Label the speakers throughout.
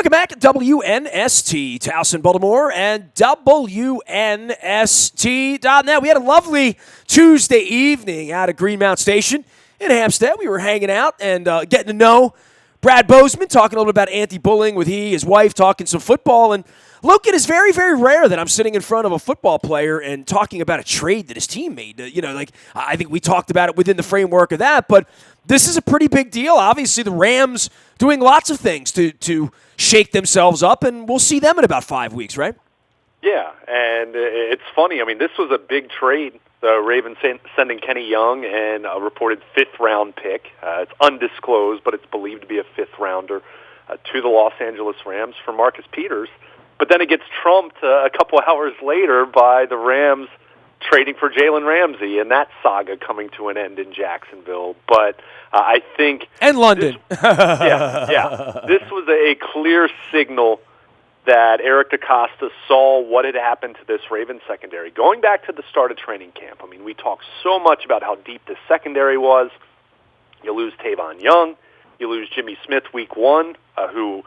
Speaker 1: Welcome back to WNST, Towson, Baltimore, and WNST.net. We had a lovely Tuesday evening out at Greenmount Station in Hampstead. We were hanging out and getting to know Brad Bozeman, talking a little bit about anti-bullying with his wife, talking some football. And Luke, it is very, very rare that I'm sitting in front of a football player and talking about a trade that his team made. I think we talked about it within the framework of that, but this is a pretty big deal. Obviously, the Rams doing lots of things to shake themselves up, and we'll see them in about 5 weeks, right?
Speaker 2: Yeah, and it's funny. I mean, this was a big trade. The Ravens sending Kenny Young and a reported fifth-round pick. It's undisclosed, but it's believed to be a fifth-rounder to the Los Angeles Rams for Marcus Peters. But then it gets trumped a couple hours later by the Rams trading for Jalen Ramsey, and that saga coming to an end in Jacksonville. But I think...
Speaker 1: And London.
Speaker 2: This was a clear signal that Eric DeCosta saw what had happened to this Ravens secondary. Going back to the start of training camp, I mean, we talked so much about how deep this secondary was. You lose Tavon Young. You lose Jimmy Smith week one, who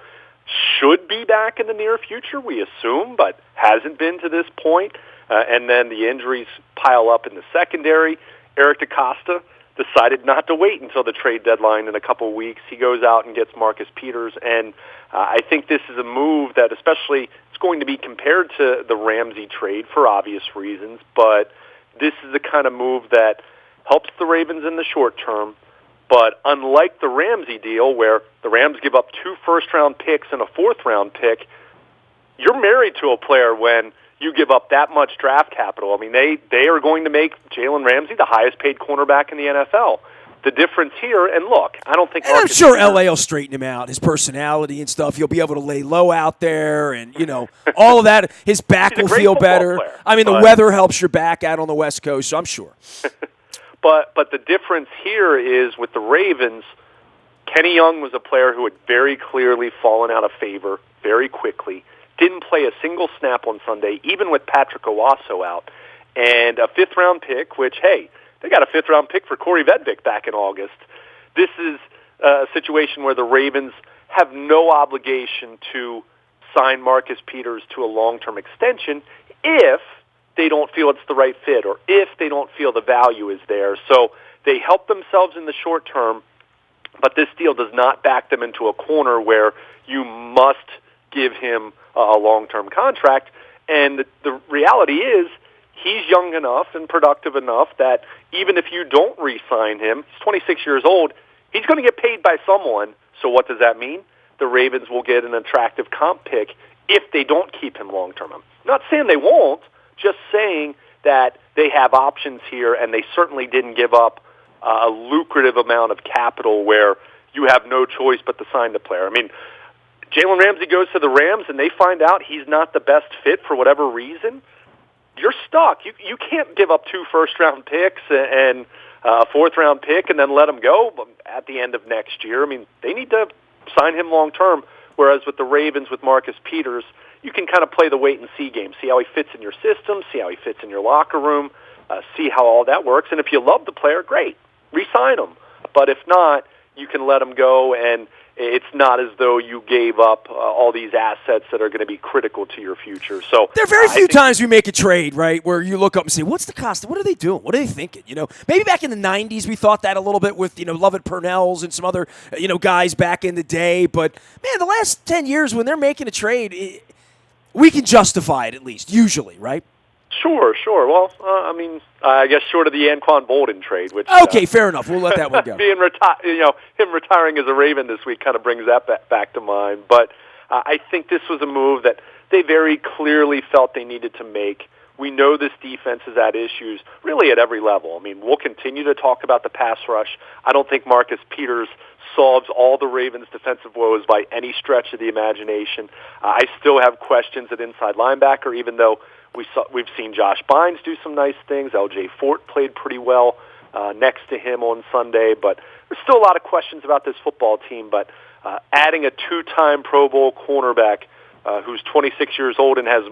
Speaker 2: should be back in the near future, we assume, but hasn't been to this point. And then the injuries pile up in the secondary. Eric DeCosta decided not to wait until the trade deadline in a couple of weeks. He goes out and gets Marcus Peters, and I think this is a move that especially it's going to be compared to the Ramsey trade for obvious reasons, but this is the kind of move that helps the Ravens in the short term. But unlike the Ramsey deal where the Rams give up 2 first-round picks and a fourth-round pick, you're married to a player when you give up that much draft capital. I mean, they are going to make Jalen Ramsey the highest-paid cornerback in the NFL. The difference here, and look, I don't think...
Speaker 1: I'm sure L.A. will straighten him out, his personality and stuff. He'll be able to lay low out there and, all of that. His back will feel better.
Speaker 2: Player,
Speaker 1: I mean, the weather helps your back out on the West Coast, so I'm sure.
Speaker 2: But the difference here is with the Ravens, Kenny Young was a player who had very clearly fallen out of favor very quickly. Didn't play a single snap on Sunday, even with Patrick Owasso out. And a fifth-round pick, which, hey, they got a fifth-round pick for Corey Vedvik back in August. This is a situation where the Ravens have no obligation to sign Marcus Peters to a long-term extension if they don't feel it's the right fit or if they don't feel the value is there. So they help themselves in the short term, but this deal does not back them into a corner where you must give him a long-term contract. And the reality is he's young enough and productive enough that even if you don't re-sign him, he's 26 years old, he's going to get paid by someone. So what does that mean? The Ravens will get an attractive comp pick if they don't keep him long-term. I'm not saying they won't, just saying that they have options here, and they certainly didn't give up a lucrative amount of capital where you have no choice but to sign the player. I mean, Jalen Ramsey goes to the Rams, and they find out he's not the best fit for whatever reason. You're stuck. You can't give up 2 first-round picks and a fourth-round pick and then let him go at the end of next year. I mean, they need to sign him long-term, whereas with the Ravens, with Marcus Peters, you can kind of play the wait-and-see game, see how he fits in your system, see how he fits in your locker room, see how all that works. And if you love the player, great, re-sign him. But if not, you can let him go, and it's not as though you gave up all these assets that are going to be critical to your future. So
Speaker 1: there are very few times we make a trade, right, where you look up and say, what's the cost? What are they doing? What are they thinking? Maybe back in the 90s we thought that a little bit with, Lovett Purnells and some other, guys back in the day. But, man, the last 10 years when they're making a trade, we can justify it at least, usually, right?
Speaker 2: Sure. Well, I guess short of the Anquan Bolden trade, which
Speaker 1: okay, fair enough. We'll let that one go.
Speaker 2: Him retiring as a Raven this week kind of brings that back to mind. But I think this was a move that they very clearly felt they needed to make. We know this defense has had issues really at every level. I mean, we'll continue to talk about the pass rush. I don't think Marcus Peters solves all the Ravens' defensive woes by any stretch of the imagination. I still have questions at inside linebacker, even though we've seen Josh Bynes do some nice things. L.J. Fort played pretty well next to him on Sunday, but there's still a lot of questions about this football team. But adding a 2-time Pro Bowl cornerback who's 26 years old and has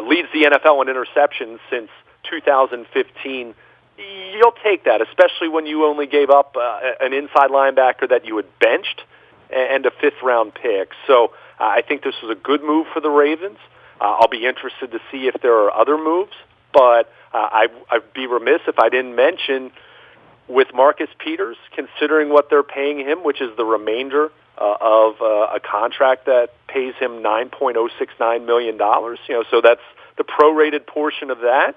Speaker 2: leads the NFL in interceptions since 2015, you'll take that, especially when you only gave up an inside linebacker that you had benched and a fifth-round pick. So I think this was a good move for the Ravens. I'll be interested to see if there are other moves, but I'd be remiss if I didn't mention with Marcus Peters, considering what they're paying him, which is the remainder of a contract that pays him $9.069 million. So that's the prorated portion of that.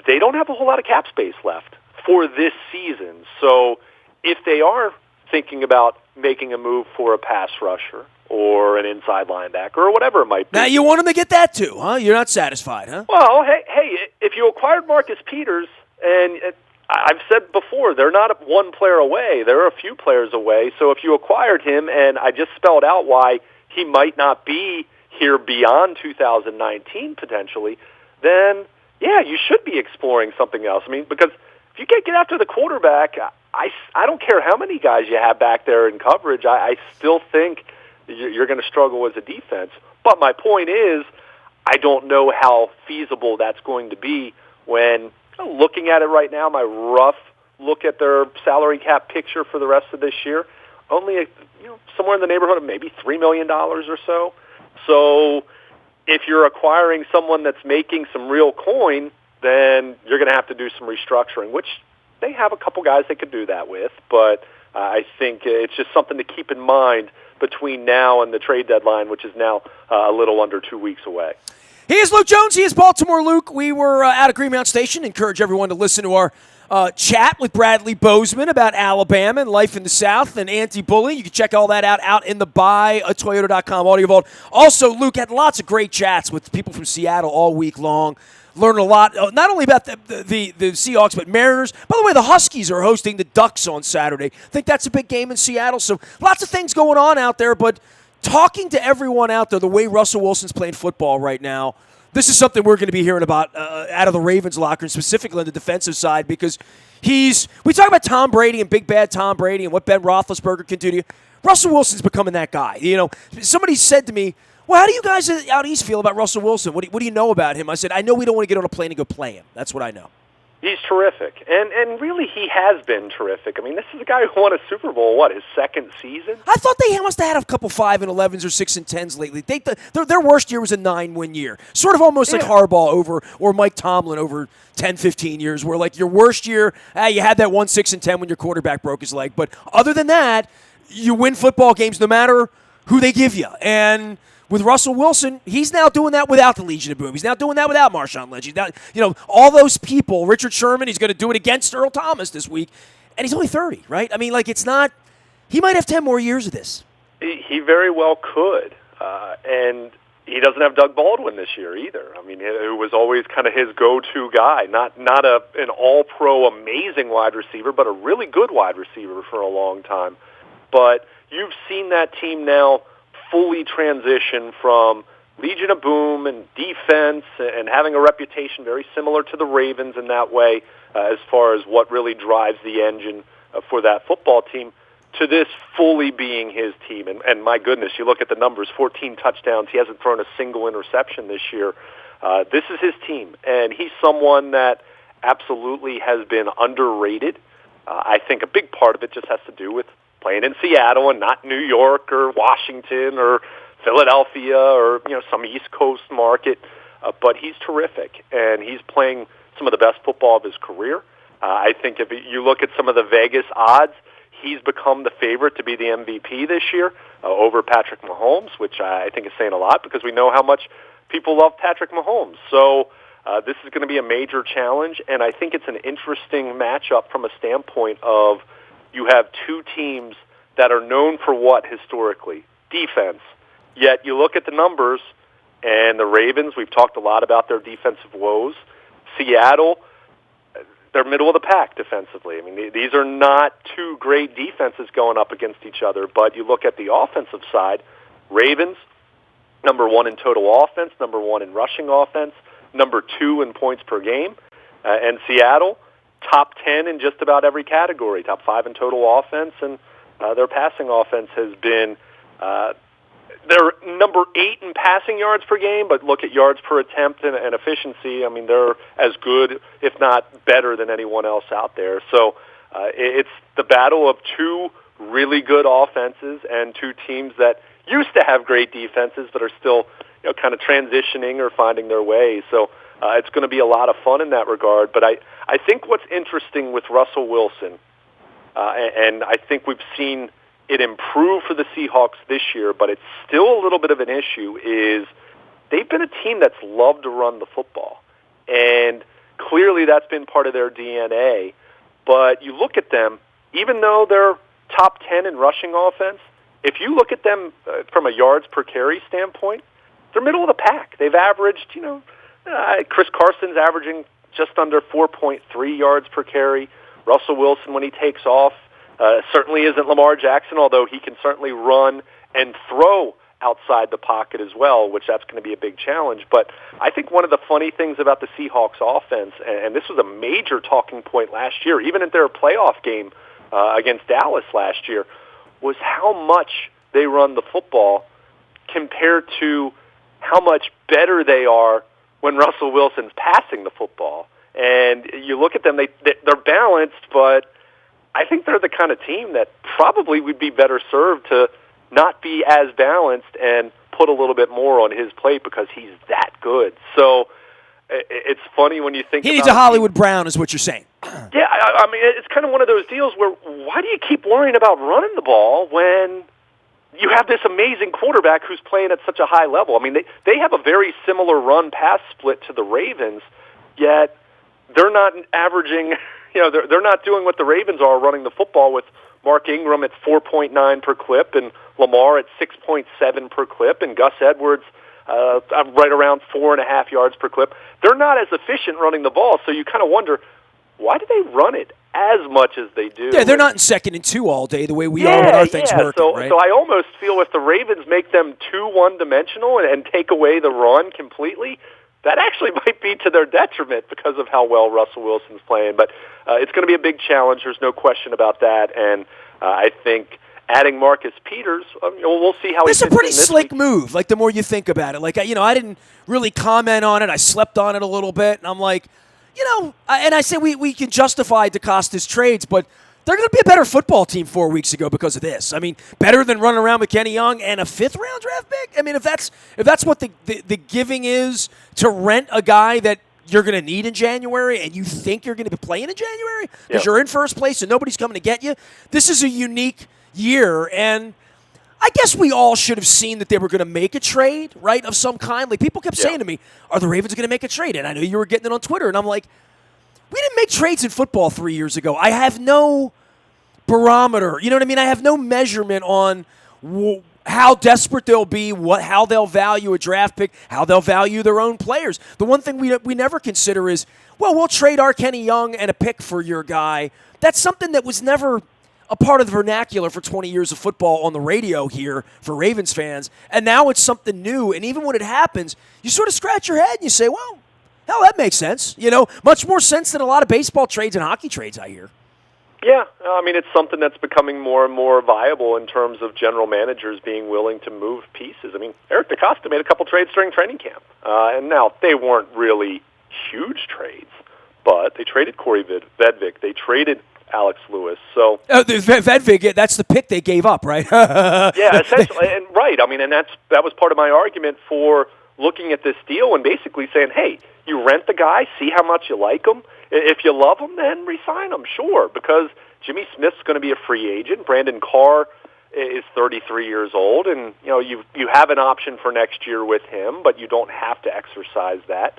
Speaker 2: They don't have a whole lot of cap space left for this season. So if they are thinking about making a move for a pass rusher or an inside linebacker or whatever it might be.
Speaker 1: Now you want them to get that too, huh? You're not satisfied, huh?
Speaker 2: Well, hey, if you acquired Marcus Peters, and I've said before, they're not one player away. They're a few players away. So if you acquired him, and I just spelled out why he might not be here beyond 2019 potentially, then yeah, you should be exploring something else. I mean, because if you can't get after the quarterback, I don't care how many guys you have back there in coverage, I still think you're going to struggle as a defense. But my point is, I don't know how feasible that's going to be when looking at it right now, my rough look at their salary cap picture for the rest of this year, only somewhere in the neighborhood of maybe $3 million or so. So if you're acquiring someone that's making some real coin, then you're going to have to do some restructuring, which they have a couple guys they could do that with. But I think it's just something to keep in mind between now and the trade deadline, which is now a little under 2 weeks away.
Speaker 1: He is Luke Jones. He is Baltimore Luke. We were out at Greenmount Station. Encourage everyone to listen to our chat with Bradley Bozeman about Alabama and life in the South and anti-bullying. You can check all that out in the buyatoyota.com audio vault. Also, Luke had lots of great chats with people from Seattle all week long. Learned a lot, not only about the Seahawks, but Mariners. By the way, the Huskies are hosting the Ducks on Saturday. I think that's a big game in Seattle. So lots of things going on out there, but talking to everyone out there, the way Russell Wilson's playing football right now, this is something we're going to be hearing about out of the Ravens locker room, specifically on the defensive side, because we talk about Tom Brady and big bad Tom Brady and what Ben Roethlisberger can do to you. Russell Wilson's becoming that guy. Somebody said to me, well, how do you guys out east feel about Russell Wilson? What do you know about him? I said, I know we don't want to get on a plane and go play him. That's what I know.
Speaker 2: He's terrific, and really he has been terrific. I mean, this is a guy who won a Super Bowl, his second season?
Speaker 1: I thought they must have had a couple 5-11s or 6-10s lately. Their worst year was a 9-win year, sort of almost like Harbaugh or Mike Tomlin over 10, 15 years, where like your worst year, you had that 1-6-10 when your quarterback broke his leg. But other than that, you win football games no matter who they give you. And with Russell Wilson, he's now doing that without the Legion of Boom. He's now doing that without Marshawn Lynch. He's not, all those people, Richard Sherman, he's going to do it against Earl Thomas this week. And he's only 30, right? I mean, it's not – he might have 10 more years of this.
Speaker 2: He very well could. And he doesn't have Doug Baldwin this year either. I mean, it was always kind of his go-to guy. Not an all-pro amazing wide receiver, but a really good wide receiver for a long time. But you've seen that team now – fully transition from Legion of Boom and defense and having a reputation very similar to the Ravens in that way as far as what really drives the engine for that football team to this fully being his team. And my goodness, you look at the numbers, 14 touchdowns. He hasn't thrown a single interception this year. This is his team, and he's someone that absolutely has been underrated. I think a big part of it just has to do with playing in Seattle and not New York or Washington or Philadelphia or some East Coast market. But he's terrific, and he's playing some of the best football of his career. I think if you look at some of the Vegas odds, he's become the favorite to be the MVP this year over Patrick Mahomes, which I think is saying a lot because we know how much people love Patrick Mahomes. So this is going to be a major challenge, and I think it's an interesting matchup from a standpoint of you have two teams that are known for what historically? Defense. Yet you look at the numbers, and the Ravens, we've talked a lot about their defensive woes. Seattle, they're middle of the pack defensively. I mean, these are not two great defenses going up against each other, but you look at the offensive side, Ravens, number 1 in total offense, number 1 in rushing offense, number 2 in points per game, and Seattle, top 10 in just about every category, top 5 in total offense, and their passing offense has been they're number 8 in passing yards per game, but look at yards per attempt and efficiency. I mean, they're as good, if not better, than anyone else out there. So it's the battle of two really good offenses and two teams that used to have great defenses but are still kind of transitioning or finding their way. So it's going to be a lot of fun in that regard. But I think what's interesting with Russell Wilson, and I think we've seen it improve for the Seahawks this year, but it's still a little bit of an issue, is they've been a team that's loved to run the football. And clearly that's been part of their DNA. But you look at them, even though they're top 10 in rushing offense, if you look at them from a yards per carry standpoint, they're middle of the pack. They've averaged, Chris Carson's averaging just under 4.3 yards per carry. Russell Wilson, when he takes off, certainly isn't Lamar Jackson, although he can certainly run and throw outside the pocket as well, which that's going to be a big challenge. But I think one of the funny things about the Seahawks offense, and this was a major talking point last year, even at their playoff game against Dallas last year, was how much they run the football compared to how much better they are when Russell Wilson's passing the football. And you look at them, they're balanced, but I think they're the kind of team that probably would be better served to not be as balanced and put a little bit more on his plate because he's that good. So it's funny when you think
Speaker 1: he needs a Hollywood Brown is what you're saying.
Speaker 2: Yeah, I mean, it's kind of one of those deals where why do you keep worrying about running the ball when you have this amazing quarterback who's playing at such a high level? I mean, they have a very similar run-pass split to the Ravens, yet they're not averaging, they're not doing what the Ravens are running the football with Mark Ingram at 4.9 per clip and Lamar at 6.7 per clip and Gus Edwards right around 4.5 yards per clip. They're not as efficient running the ball, so you kind of wonder, why do they run it as much as they do?
Speaker 1: Yeah, they're not in 2nd and 2 all day the way we are when our things working, right?
Speaker 2: So I almost feel if the Ravens make them too one-dimensional and take away the run completely, that actually might be to their detriment because of how well Russell Wilson's playing. But it's going to be a big challenge. There's no question about that. And I think adding Marcus Peters, we'll see how he fits in this week.
Speaker 1: It's a pretty slick move, like the more you think about it. Like, I didn't really comment on it. I slept on it a little bit. And I'm like, and I say we can justify DeCosta's trades, but they're going to be a better football team 4 weeks ago because of this. I mean, better than running around with Kenny Young and a 5th-round draft pick? I mean, if that's what the giving is to rent a guy that you're going to need in January and you think you're going to be playing in January because you're in first place and nobody's coming to get you, this is a unique year. And I guess we all should have seen that they were going to make a trade, right, of some kind. Like, people kept saying to me, are the Ravens going to make a trade? And I know you were getting it on Twitter, and I'm like, we didn't make trades in football 3 years ago. I have no barometer. You know what I mean? I have no measurement on how desperate they'll be, how they'll value a draft pick, how they'll value their own players. The one thing we never consider is, well, we'll trade our Kenny Young and a pick for your guy. That's something that was never a part of the vernacular for 20 years of football on the radio here for Ravens fans. And now it's something new. And even when it happens, you sort of scratch your head and you say, well, hell, that makes sense. Much more sense than a lot of baseball trades and hockey trades, I hear.
Speaker 2: Yeah, I mean, it's something that's becoming more and more viable in terms of general managers being willing to move pieces. I mean, Eric DeCosta made a couple trades during training camp. And now they weren't really huge trades, but they traded Corey Vedvik. They traded Alex Lewis. So
Speaker 1: Vedvik, that's the pick they gave up, right?
Speaker 2: Yeah, essentially, and right. I mean, and that was part of my argument for looking at this deal and basically saying, hey, you rent the guy, see how much you like him. If you love him, then re-sign him, sure, because Jimmy Smith's going to be a free agent. Brandon Carr is 33 years old, and you have an option for next year with him, but you don't have to exercise that.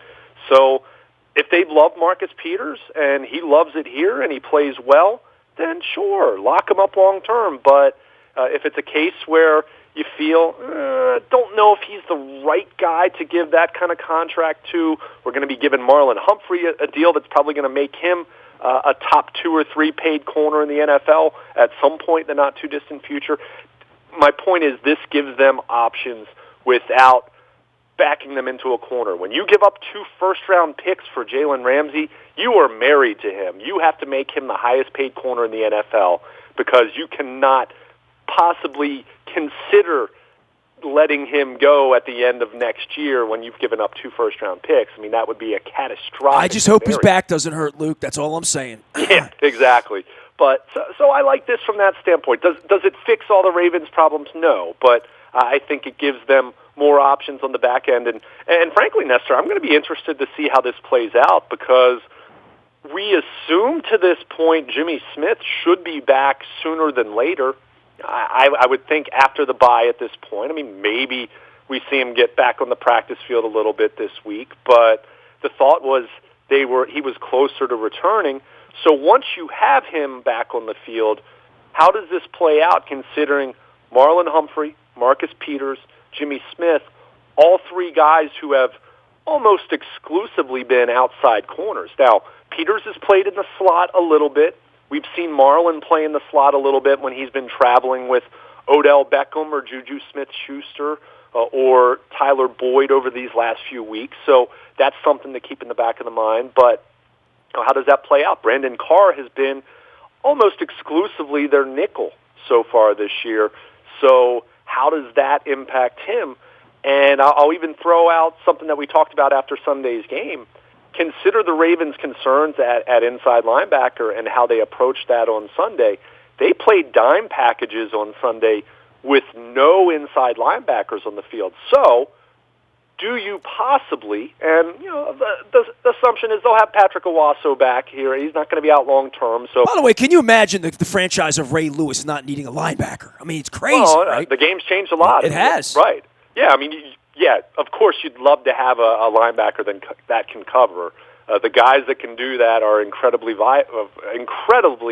Speaker 2: So if they love Marcus Peters and he loves it here and he plays well, then sure, lock him up long term. But if it's a case where you feel, don't know if he's the right guy to give that kind of contract to, we're going to be giving Marlon Humphrey a deal that's probably going to make him a top 2 or 3 paid corner in the NFL at some point in the not-too-distant future. My point is this gives them options without backing them into a corner. When you give up 2 first-round picks for Jalen Ramsey, you are married to him. You have to make him the highest-paid corner in the NFL because you cannot possibly consider letting him go at the end of next year when you've given up 2 first-round picks. I mean, that would be a catastrophic
Speaker 1: I just hope his back doesn't hurt, Luke. That's all I'm saying.
Speaker 2: Yeah, exactly. But so I like this from that standpoint. Does it fix all the Ravens' problems? No, but I think it gives them more options on the back end. And frankly, Nestor, I'm going to be interested to see how this plays out because we assume to this point Jimmy Smith should be back sooner than later. I would think after the bye at this point. I mean, maybe we see him get back on the practice field a little bit this week, but the thought was he was closer to returning. So once you have him back on the field, how does this play out considering Marlon Humphrey, Marcus Peters, Jimmy Smith, all three guys who have almost exclusively been outside corners? Now, Peters has played in the slot a little bit. We've seen Marlon play in the slot a little bit when he's been traveling with Odell Beckham or Juju Smith-Schuster or Tyler Boyd over these last few weeks. So that's something to keep in the back of the mind. But how does that play out? Brandon Carr has been almost exclusively their nickel so far this year. So how does that impact him? And I'll even throw out something that we talked about after Sunday's game. Consider the Ravens' concerns at inside linebacker and how they approached that on Sunday. They played dime packages on Sunday with no inside linebackers on the field. So, do you possibly, and the assumption is they'll have Patrick Owasso back here. He's not going to be out long term. So,
Speaker 1: by the way, can you imagine the franchise of Ray Lewis not needing a linebacker? I mean, it's crazy, right?
Speaker 2: The game's changed a lot.
Speaker 1: It has.
Speaker 2: Right. Yeah, I mean, of course you'd love to have a linebacker that can cover. The guys that can do that are incredibly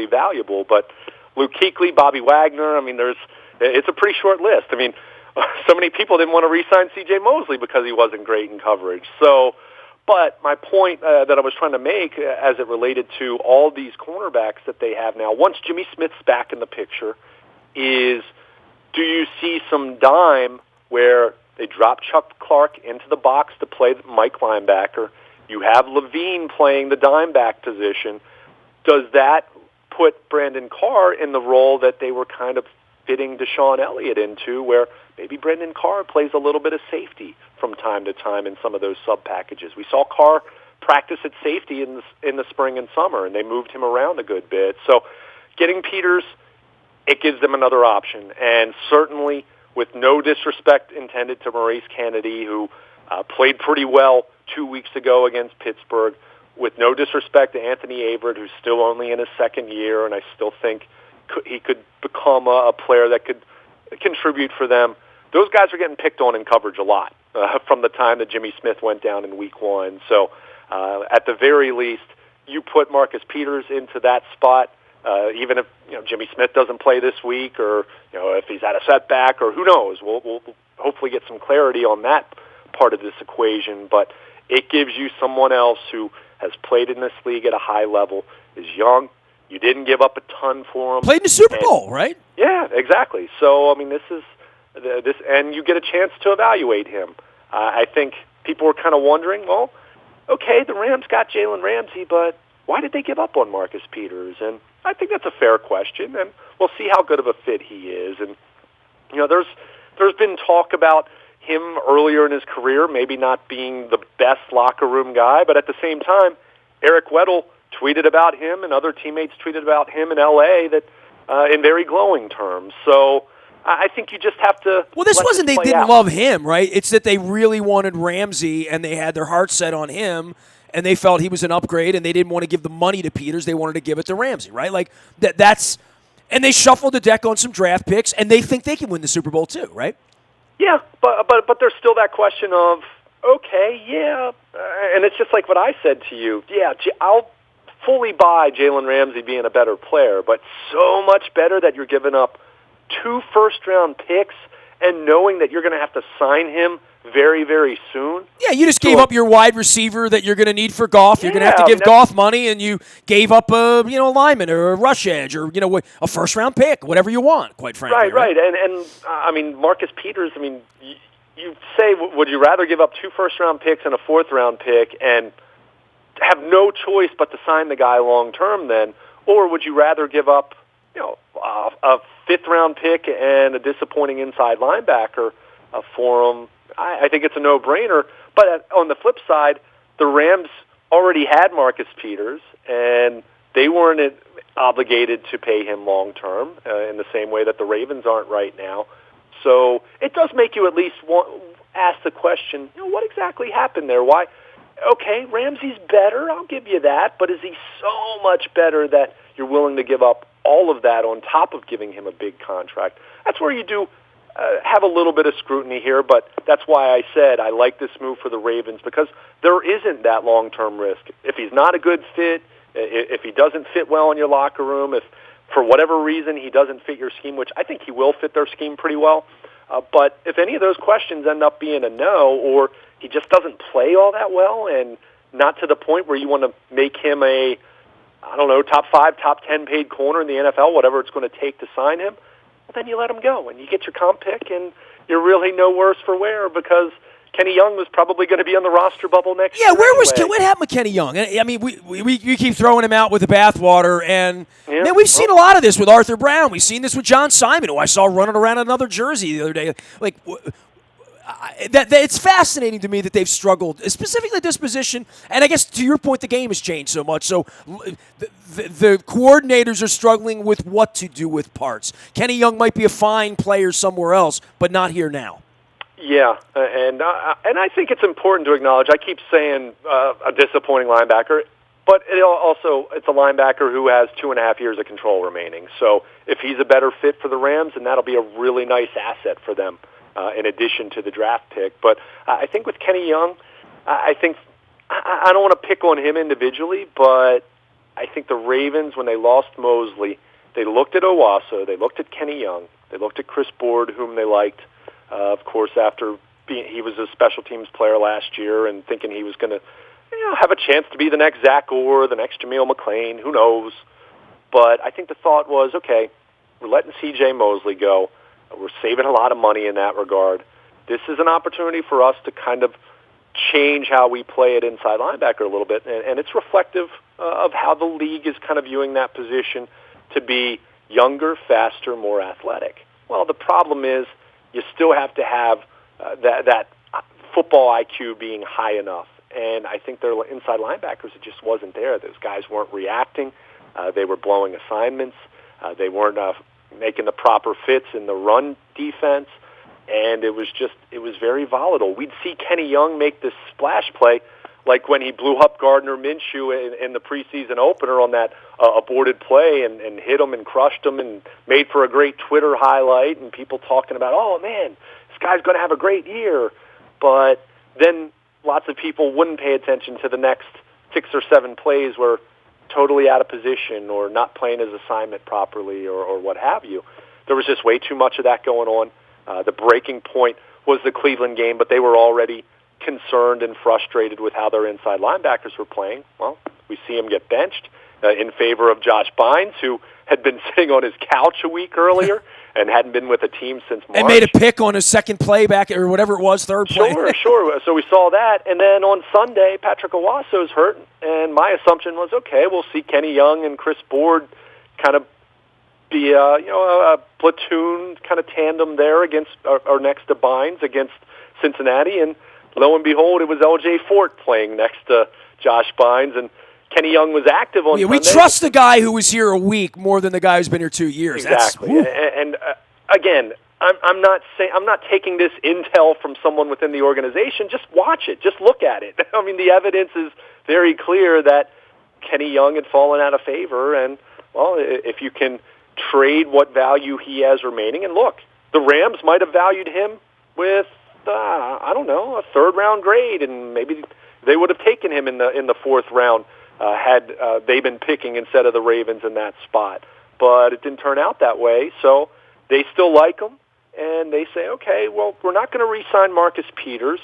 Speaker 2: valuable. But Luke Kuechly, Bobby Wagner, I mean, it's a pretty short list. I mean, so many people didn't want to re-sign C.J. Mosley because he wasn't great in coverage. So, but my point that I was trying to make as it related to all these cornerbacks that they have now, once Jimmy Smith's back in the picture, is do you see some dime where they drop Chuck Clark into the box to play the Mike linebacker? You have Levine playing the dime back position. Does that put Brandon Carr in the role that they were kind of fitting Deshaun Elliott into, where maybe Brandon Carr plays a little bit of safety from time to time in some of those sub-packages? We saw Carr practice at safety in the spring and summer, and they moved him around a good bit. So getting Peters, it gives them another option. And certainly, with no disrespect intended to Maurice Kennedy, who played pretty well 2 weeks ago against Pittsburgh, with no disrespect to Anthony Averett, who's still only in his second year, and I still think he could become a player that could contribute for them. Those guys are getting picked on in coverage a lot from the time that Jimmy Smith went down in Week 1. So at the very least, you put Marcus Peters into that spot, even if Jimmy Smith doesn't play this week, or if he's had a setback, or who knows. We'll hopefully get some clarity on that part of this equation. But it gives you someone else who has played in this league at a high level, is young. You didn't give up a ton for him.
Speaker 1: Played in the Super Bowl, right?
Speaker 2: Yeah, exactly. So, I mean, this, and you get a chance to evaluate him. I think people were kind of wondering, well, okay, the Rams got Jalen Ramsey, but why did they give up on Marcus Peters? And I think that's a fair question, and we'll see how good of a fit he is. And, there's been talk about him earlier in his career maybe not being the best locker room guy, but at the same time, Eric Weddle tweeted about him and other teammates tweeted about him in L.A. that in very glowing terms. So I think you just have to.
Speaker 1: Well, this wasn't they didn't love him, right? It's that they really wanted Ramsey and they had their hearts set on him and they felt he was an upgrade and they didn't want to give the money to Peters. They wanted to give it to Ramsey, right? Like that's and they shuffled the deck on some draft picks and they think they can win the Super Bowl too, right?
Speaker 2: Yeah, but there's still that question of, okay, yeah, and it's just like what I said to you. Yeah, I'll fully buy Jalen Ramsey being a better player, but so much better that you're giving up 2 first-round picks and knowing that you're going to have to sign him very, very soon.
Speaker 1: Yeah, you just gave up your wide receiver that you're going to need for Goff. You're going to have to give Goff money, and you gave up a lineman or a rush edge or a first-round pick, whatever you want, quite frankly.
Speaker 2: Right. And I mean, Marcus Peters, I mean, you say, would you rather give up 2 first-round picks and a 4th-round pick and have no choice but to sign the guy long-term then, or would you rather give up a 5th-round pick and a disappointing inside linebacker for him? I think it's a no-brainer. But on the flip side, the Rams already had Marcus Peters, and They weren't obligated to pay him long term in the same way that the Ravens aren't right now. So it does make you at least ask the question, what exactly happened there? Why? Okay, Ramsey's better, I'll give you that, but is he so much better that you're willing to give up all of that on top of giving him a big contract? That's where you do have a little bit of scrutiny here, but that's why I said I like this move for the Ravens, because there isn't that long-term risk. If he's not a good fit, if he doesn't fit well in your locker room, if for whatever reason he doesn't fit your scheme, which I think he will fit their scheme pretty well, but if any of those questions end up being a no, or he just doesn't play all that well and not to the point where you want to make him a, top 5, top 10 paid corner in the NFL, whatever it's going to take to sign him, well, then you let him go and you get your comp pick, and you're really no worse for wear, because Kenny Young was probably going to be on the roster bubble next year.
Speaker 1: Yeah, what
Speaker 2: anyway.
Speaker 1: happened with Kenny Young? I mean, we keep throwing him out with the bathwater, and man, we've seen a lot of this with Arthur Brown. We've seen this with John Simon, who I saw running around another jersey the other day. Like, that it's fascinating to me that they've struggled, specifically this position. And I guess to your point, the game has changed so much. So the coordinators are struggling with what to do with parts. Kenny Young might be a fine player somewhere else, but not here now.
Speaker 2: Yeah, and I think it's important to acknowledge. I keep saying a disappointing linebacker, but it's a linebacker who has 2.5 years of control remaining. So if he's a better fit for the Rams, then that'll be a really nice asset for them in addition to the draft pick. But I think with Kenny Young, I don't want to pick on him individually, but I think the Ravens, when they lost Mosley, they looked at Owasso, they looked at Kenny Young, they looked at Chris Board, whom they liked. Of course, after he was a special teams player last year, and thinking he was going to have a chance to be the next Zach Orr, the next Jameel McClain, who knows. But I think the thought was, okay, we're letting C.J. Mosley go. We're saving a lot of money in that regard. This is an opportunity for us to kind of change how we play at inside linebacker a little bit, and it's reflective of how the league is kind of viewing that position to be younger, faster, more athletic. Well, the problem is, you still have to have that football IQ being high enough. And I think their inside linebackers, it just wasn't there. Those guys weren't reacting. They were blowing assignments. They weren't making the proper fits in the run defense. And it was very volatile. We'd see Kenny Young make this splash play, like when he blew up Gardner Minshew in the preseason opener on that aborted play and hit him and crushed him and made for a great Twitter highlight, and people talking about, oh, man, this guy's going to have a great year. But then lots of people wouldn't pay attention to the next 6 or 7 plays where totally out of position or not playing his assignment properly or what have you. There was just way too much of that going on. The breaking point was the Cleveland game, but they were already concerned and frustrated with how their inside linebackers were playing. Well, we see him get benched in favor of Josh Bynes, who had been sitting on his couch a week earlier and hadn't been with a team since March.
Speaker 1: And made a pick on his second play back, or whatever it was, third play.
Speaker 2: Sure. So we saw that. And then on Sunday, Patrick Owasso's hurt, and my assumption was, okay, we'll see Kenny Young and Chris Board kind of be a platoon kind of tandem there against or next to Bynes against Cincinnati, and lo and behold, it was L.J. Fort playing next to Josh Bynes, and Kenny Young was active on Sunday.
Speaker 1: We trust the guy who was here a week more than the guy who's been here 2 years.
Speaker 2: Exactly. And again, I'm not taking this intel from someone within the organization. Just watch it. Just look at it. I mean, the evidence is very clear that Kenny Young had fallen out of favor, and, well, if you can trade what value he has remaining, and look, the Rams might have valued him with a third-round grade, and maybe they would have taken him in the fourth round had they been picking instead of the Ravens in that spot. But it didn't turn out that way, so they still like him, and they say, okay, well, we're not going to re-sign Marcus Peters.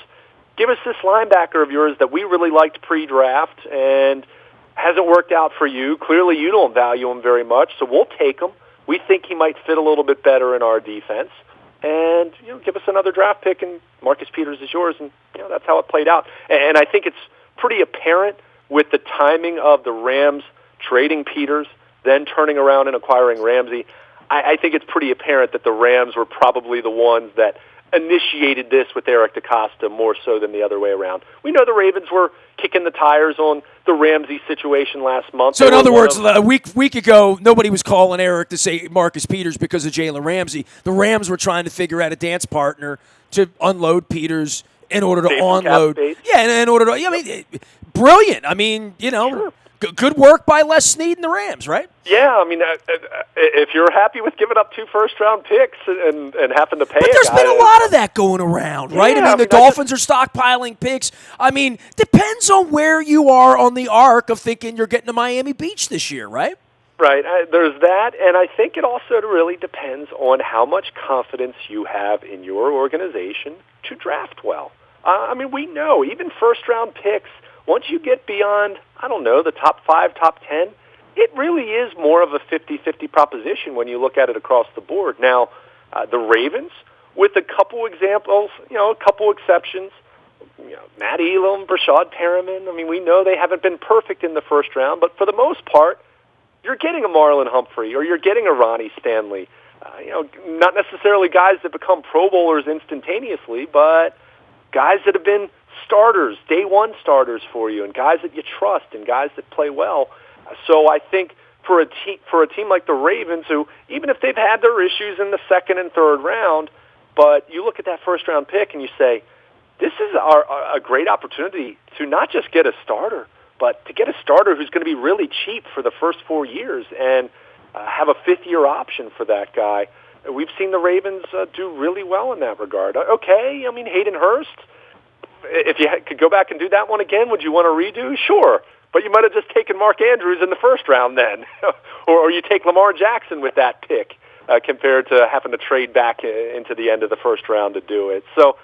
Speaker 2: Give us this linebacker of yours that we really liked pre-draft and hasn't worked out for you. Clearly you don't value him very much, so we'll take him. We think he might fit a little bit better in our defense. And, give us another draft pick, and Marcus Peters is yours. And, that's how it played out. And I think it's pretty apparent with the timing of the Rams trading Peters, then turning around and acquiring Ramsey. I think it's pretty apparent that the Rams were probably the ones that initiated this with Eric DeCosta more so than the other way around. We know the Ravens were kicking the tires on the Ramsey situation last month.
Speaker 1: So in other words, a week ago, nobody was calling Eric to say Marcus Peters because of Jalen Ramsey. The Rams were trying to figure out a dance partner to unload Peters in order to onload. Yeah, in order to. I mean, brilliant. I mean,
Speaker 2: Sure.
Speaker 1: Good work by Les Snead and the Rams, right?
Speaker 2: Yeah, I mean, if you're happy with giving up 2 first-round picks and having to pay,
Speaker 1: but there's been a lot of that going around, right?
Speaker 2: Yeah,
Speaker 1: I mean, the Dolphins are stockpiling picks. I mean, depends on where you are on the arc of thinking you're getting to Miami Beach this year, right?
Speaker 2: Right. There's that, and I think it also really depends on how much confidence you have in your organization to draft well. I mean, we know even first-round picks, once you get beyond, I don't know, the top 5, top 10, it really is more of a 50-50 proposition when you look at it across the board. Now, the Ravens, with a couple examples, a couple exceptions, Matt Elam, Brashad Perriman, I mean, we know they haven't been perfect in the first round, but for the most part, you're getting a Marlon Humphrey or you're getting a Ronnie Stanley. Not necessarily guys that become Pro Bowlers instantaneously, but guys that have been starters, day one starters for you, and guys that you trust, and guys that play well. So I think for a team like the Ravens, who even if they've had their issues in the second and third round, but you look at that first round pick and you say, this is a great opportunity to not just get a starter, but to get a starter who's going to be really cheap for the first 4 years and have a fifth-year option for that guy. We've seen the Ravens do really well in that regard. Okay, I mean, Hayden Hurst, if you could go back and do that one again, would you want to redo? Sure. But you might have just taken Mark Andrews in the first round then. or you take Lamar Jackson with that pick compared to having to trade back into the end of the first round to do it. So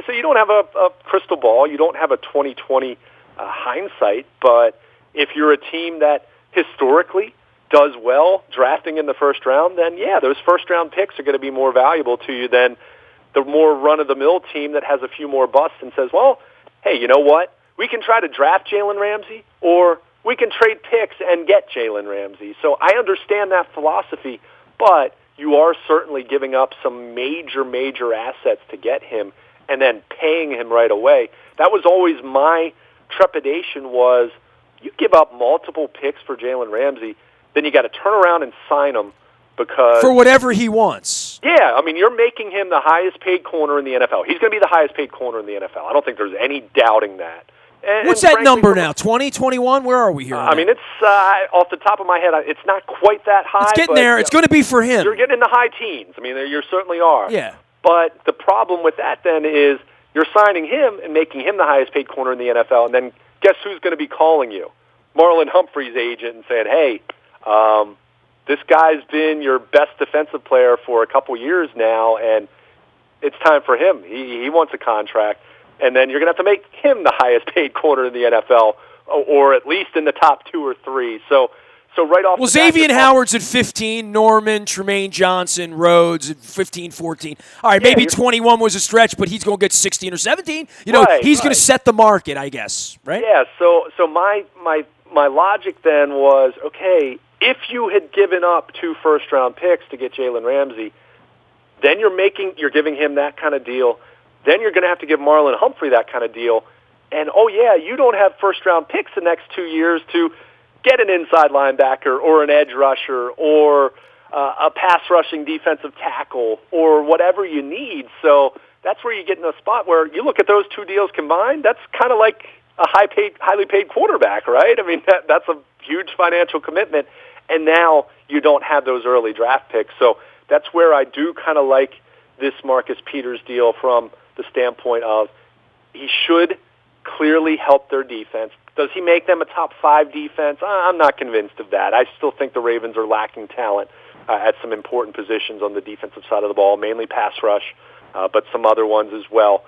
Speaker 2: you don't have a crystal ball. You don't have a 2020 hindsight. But if you're a team that historically does well drafting in the first round, then, yeah, those first-round picks are going to be more valuable to you than the more run-of-the-mill team that has a few more busts and says, well, hey, you know what? We can try to draft Jalen Ramsey, or we can trade picks and get Jalen Ramsey. So I understand that philosophy, but you are certainly giving up some major, major assets to get him and then paying him right away. That was always my trepidation was you give up multiple picks for Jalen Ramsey, then you got to turn around and sign him because
Speaker 1: for whatever he wants.
Speaker 2: Yeah, I mean, you're making him the highest paid corner in the NFL. He's going to be the highest paid corner in the NFL. I don't think there's any doubting that.
Speaker 1: What's that number now? 20, 21? Where are we here?
Speaker 2: I mean, it's off the top of my head, it's not quite that high.
Speaker 1: It's getting there. It's going to be for him.
Speaker 2: You're getting in the high teens. I mean, you certainly are.
Speaker 1: Yeah.
Speaker 2: But the problem with that then is you're signing him and making him the highest paid corner in the NFL, and then guess who's going to be calling you? Marlon Humphrey's agent and saying, hey, this guy's been your best defensive player for a couple years now, and it's time for him. He wants a contract. And then you're going to have to make him the highest paid corner in the NFL, or at least in the top 2 or 3. So right off.
Speaker 1: Well, Xavier Howard's at 15, Norman, Tremaine Johnson, Rhodes at 15, 14. All right, maybe 21 was a stretch, but he's going to get 16 or 17. He's going to set the market, I guess, right?
Speaker 2: Yeah. So my logic then was, okay, if you had given up 2 first-round picks to get Jalen Ramsey, then you're giving him that kind of deal. Then you're going to have to give Marlon Humphrey that kind of deal. And, oh, yeah, you don't have first-round picks the next 2 years to get an inside linebacker or an edge rusher or a pass-rushing defensive tackle or whatever you need. So that's where you get in a spot where you look at those 2 deals combined, that's kind of like a highly paid quarterback, right? I mean, that's a huge financial commitment. And now you don't have those early draft picks. So that's where I do kind of like this Marcus Peters deal from the standpoint of he should clearly help their defense. Does he make them a top 5 defense? I'm not convinced of that. I still think the Ravens are lacking talent at some important positions on the defensive side of the ball, mainly pass rush, but some other ones as well.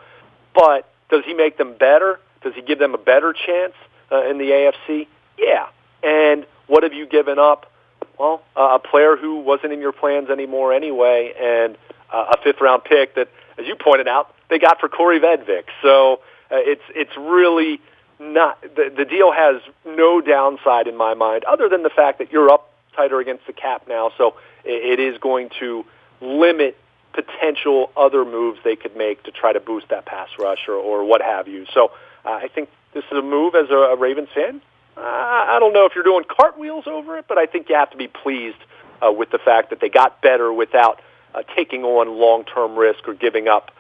Speaker 2: But does he make them better? Does he give them a better chance in the AFC? Yeah. And what have you given up? Well, a player who wasn't in your plans anymore anyway, and a 5th-round pick that, as you pointed out, they got for Corey Vedvik. So it's really not the deal has no downside in my mind, other than the fact that you're up tighter against the cap now. So it is going to limit potential other moves they could make to try to boost that pass rush or what have you. So I think this is a move as a Ravens fan. I don't know if you're doing cartwheels over it, but I think you have to be pleased with the fact that they got better without taking on long-term risk or giving up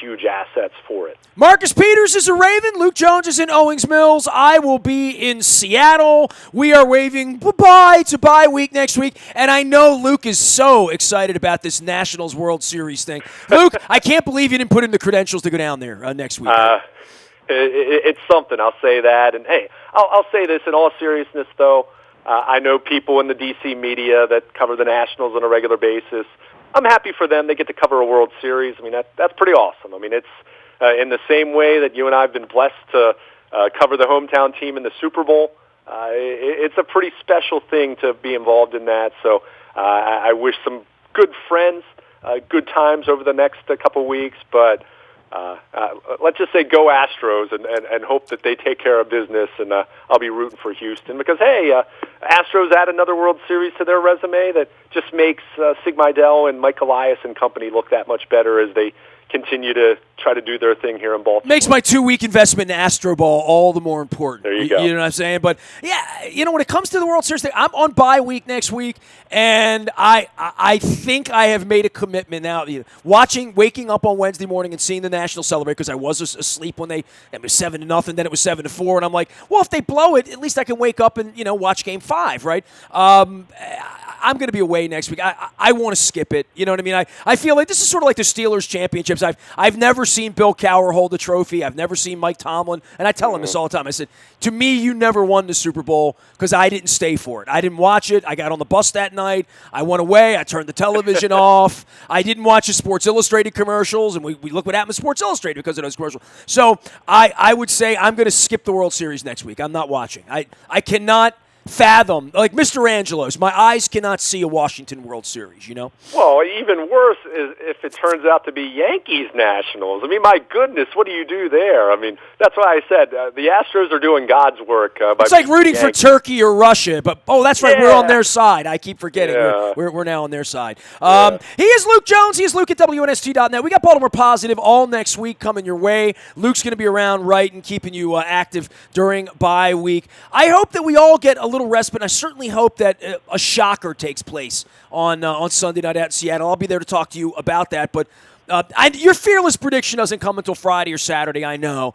Speaker 2: huge assets for it.
Speaker 1: Marcus Peters is a Raven. Luke Jones is in Owings Mills. I will be in Seattle. We are waving bye-bye to bye week next week. And I know Luke is so excited about this Nationals World Series thing. Luke, I can't believe you didn't put in the credentials to go down there next week.
Speaker 2: It's something, I'll say that. And, hey, I'll say this in all seriousness, though. I know people in the D.C. media that cover the Nationals on a regular basis. I'm happy for them. They get to cover a World Series. I mean, that's pretty awesome. I mean, it's in the same way that you and I have been blessed to cover the hometown team in the Super Bowl. It's a pretty special thing to be involved in that. So I wish some good friends good times over the next couple of weeks. But let's just say go Astros and hope that they take care of business. And I'll be rooting for Houston because, hey, Astros add another World Series to their resume that just makes Sig Mejdal and Mike Elias and company look that much better as they continue to try to do their thing here in Baltimore.
Speaker 1: Makes my 2-week investment in Astro Ball all the more important.
Speaker 2: There you go.
Speaker 1: You know what I'm saying? But, yeah, when it comes to the World Series thing, I'm on bye week next week, and I think I have made a commitment now. Waking up on Wednesday morning and seeing the Nationals celebrate, because I was asleep when it was 7-0, then it was 7-4, and I'm like, well, if they blow it, at least I can wake up and, watch Game 5, right? I'm going to be away next week. I want to skip it. You know what I mean? I feel like this is sort of like the Steelers championships. I've never seen Bill Cowher hold a trophy. I've never seen Mike Tomlin. And I tell him this all the time. I said, to me, you never won the Super Bowl because I didn't stay for it. I didn't watch it. I got on the bus that night. I went away. I turned the television off. I didn't watch the Sports Illustrated commercials. And we look what happened to Sports Illustrated because of those commercials. So I would say I'm going to skip the World Series next week. I'm not watching. I cannot fathom, like Mr. Angelo's, my eyes cannot see a Washington World Series,
Speaker 2: Well, even worse is if it turns out to be Yankees Nationals. I mean, my goodness, what do you do there? I mean, that's why I said the Astros are doing God's work.
Speaker 1: It's like rooting for Turkey or Russia, but, that's right, we're on their side. I keep forgetting.
Speaker 2: Yeah.
Speaker 1: We're now on their side. He is Luke Jones. He is Luke at WNST.net. We got Baltimore Positive all next week coming your way. Luke's going to be around writing, keeping you active during bye week. I hope that we all get a little respite. I certainly hope that a shocker takes place on Sunday night at Seattle. I'll be there to talk to you about that. But your fearless prediction doesn't come until Friday or Saturday. I know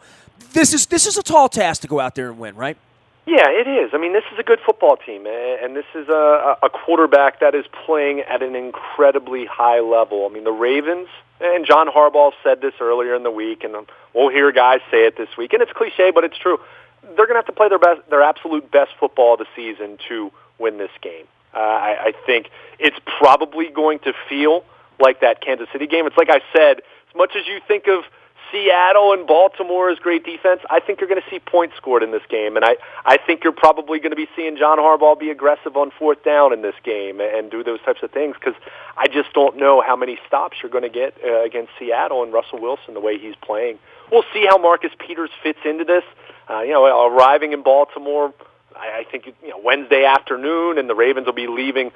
Speaker 1: this is a tall task to go out there and win, right?
Speaker 2: Yeah, it is. I mean, this is a good football team, and this is a quarterback that is playing at an incredibly high level. I mean, the Ravens, and John Harbaugh said this earlier in the week, and we'll hear guys say it this week, and it's cliche, but it's true. They're going to have to play their absolute best football of the season to win this game. I think it's probably going to feel like that Kansas City game. It's like I said, as much as you think of Seattle and Baltimore as great defense, I think you're going to see points scored in this game. And I think you're probably going to be seeing John Harbaugh be aggressive on fourth down in this game and do those types of things because I just don't know how many stops you're going to get against Seattle and Russell Wilson the way he's playing. We'll see how Marcus Peters fits into this. Arriving in Baltimore, I think Wednesday afternoon, and the Ravens will be leaving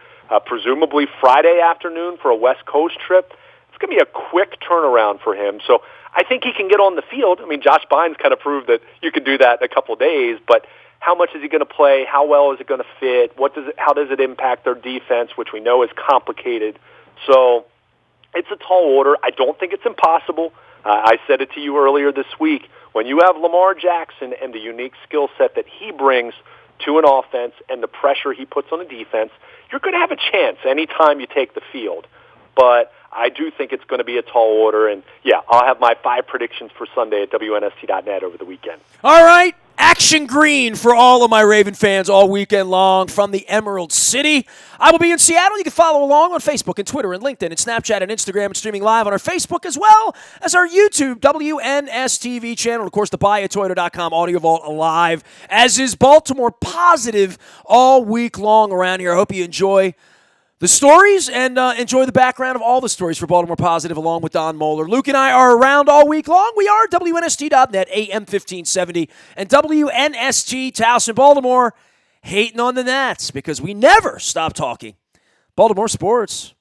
Speaker 2: presumably Friday afternoon for a West Coast trip. It's going to be a quick turnaround for him. So I think he can get on the field. I mean, Josh Bynes kind of proved that you could do that in a couple of days, but how much is he going to play? How well is it going to fit? How does it impact their defense, which we know is complicated? So it's a tall order. I don't think it's impossible. I said it to you earlier this week. When you have Lamar Jackson and the unique skill set that he brings to an offense and the pressure he puts on the defense, you're going to have a chance anytime you take the field. But I do think it's going to be a tall order. And, yeah, I'll have my 5 predictions for Sunday at WNST.net over the weekend.
Speaker 1: All right. Action green for all of my Raven fans all weekend long from the Emerald City. I will be in Seattle. You can follow along on Facebook and Twitter and LinkedIn and Snapchat and Instagram and streaming live on our Facebook as well as our YouTube WNSTV channel. Of course, the buyatoyota.com audio vault alive, as is Baltimore Positive all week long around here. I hope you enjoy the stories and enjoy the background of all the stories for Baltimore Positive along with Don Moeller. Luke and I are around all week long. We are WNST.net, AM 1570, and WNST Towson, Baltimore, hating on the Nats because we never stop talking Baltimore sports.